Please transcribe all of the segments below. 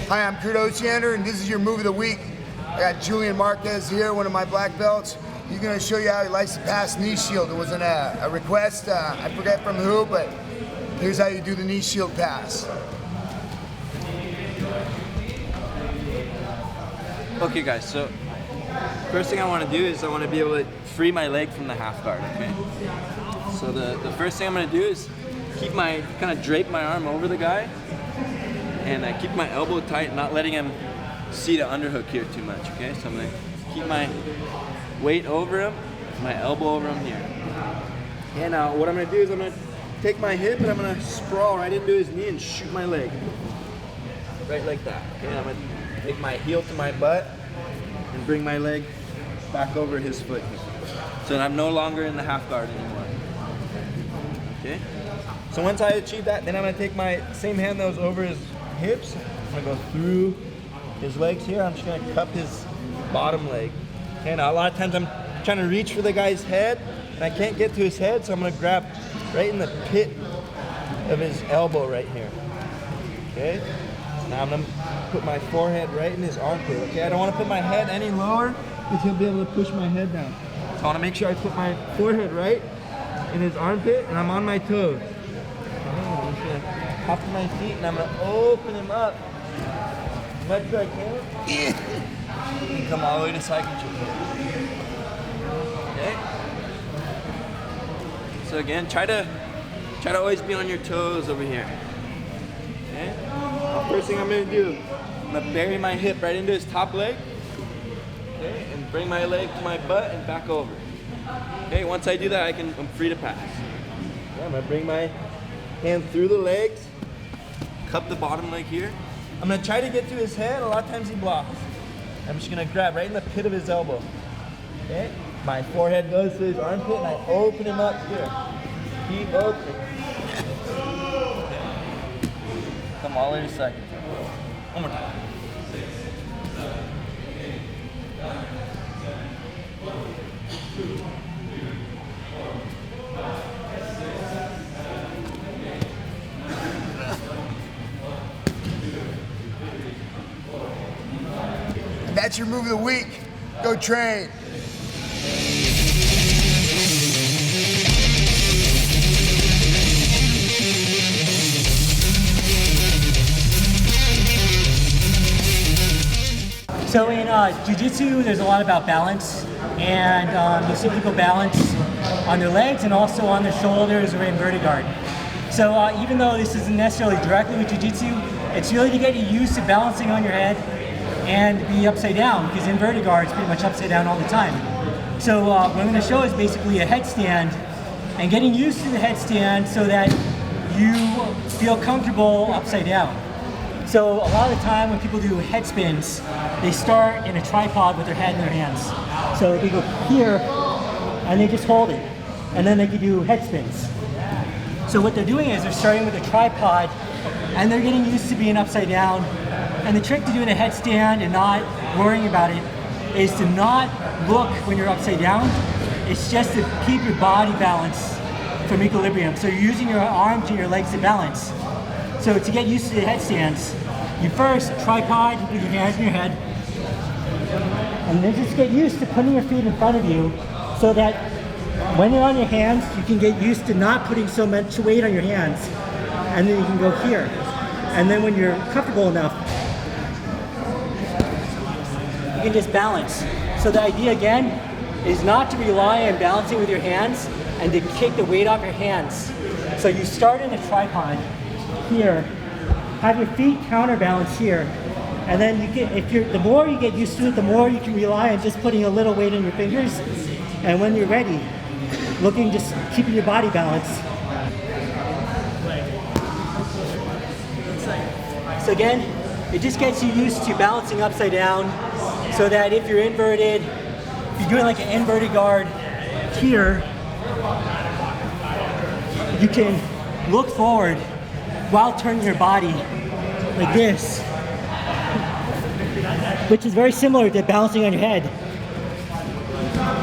Hi, I'm Osiander, and this is your move of the week. I got Julian Marquez here, one of my black belts. He's going to show you how he likes to pass knee shield. It wasn't a request, I forget from who, but here's how you do the knee shield pass. Okay guys, so first thing I want to do is I want to be able to free my leg from the half guard, okay? So the first thing I'm going to do is kind of drape my arm over the guy, and I keep my elbow tight, not letting him see the underhook here too much, okay? So I'm going to keep my weight over him, my elbow over him here. And now what I'm going to do is I'm going to take my hip and I'm going to sprawl right into his knee and shoot my leg. Right like that, okay? And I'm going to take my heel to my butt and bring my leg back over his foot here. So that I'm no longer in the half guard anymore. Okay? So once I achieve that, then I'm going to take my same hand that was over his hips. I'm going to go through his legs here. I'm just going to cup his bottom leg. Okay, now a lot of times I'm trying to reach for the guy's head and I can't get to his head, so I'm going to grab right in the pit of his elbow right here. Okay? Now I'm going to put my forehead right in his armpit. Okay, I don't want to put my head any lower because he'll be able to push my head down. So I want to make sure I put my forehead right in his armpit and I'm on my toes. I'm just going to hop to my feet and I'm going to open him up as much as I can. And come all the way to side control. Okay? So again, try to always be on your toes over here. Okay? First thing I'm going to do, I'm going to bury my hip right into his top leg, okay, and bring my leg to my butt and back over. Okay, once I do that, I'm free to pass. Okay, I'm going to bring my hand through the legs, cup the bottom leg here. I'm going to try to get to his head. A lot of times he blocks. I'm just going to grab right in the pit of his elbow. Okay, my forehead goes to his armpit and I open him up here. Keep open. Come all the way to second. One more time. That's your move of the week. Go train. So in Jiu-Jitsu, there's a lot about balance, and you see people balance on their legs and also on their shoulders or inverted guard. So even though this isn't necessarily directly with Jiu-Jitsu, it's really to get you used to balancing on your head and be upside down, because inverted guard is pretty much upside down all the time. So what I'm going to show is basically a headstand and getting used to the headstand so that you feel comfortable upside down. So a lot of the time when people do head spins, they start in a tripod with their head in their hands. So they go here and they just hold it, and then they can do head spins. So what they're doing is they're starting with a tripod and they're getting used to being upside down. And the trick to doing a headstand and not worrying about it is to not look when you're upside down. It's just to keep your body balanced from equilibrium. So you're using your arms and your legs to balance. So to get used to the headstands, you first tripod with your hands in your head, and then just get used to putting your feet in front of you so that when you're on your hands, you can get used to not putting so much weight on your hands, and then you can go here. And then when you're comfortable enough, you can just balance. So the idea again is not to rely on balancing with your hands and to kick the weight off your hands. So you start in a tripod here, have your feet counterbalance here, and then the more you get used to it, the more you can rely on just putting a little weight on your fingers, and when you're ready, just keeping your body balanced. So again, it just gets you used to balancing upside down, so that if you're inverted, if you're doing like an inverted guard here, you can look forward while turning your body like this, which is very similar to balancing on your head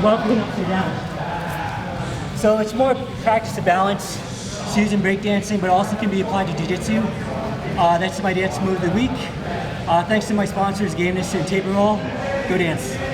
while going upside down. So it's more practice of balance. It's used in breakdancing, but also can be applied to jiu-jitsu. That's my dance move of the week. Thanks to my sponsors, Game Nation and Tape and Roll. Go dance.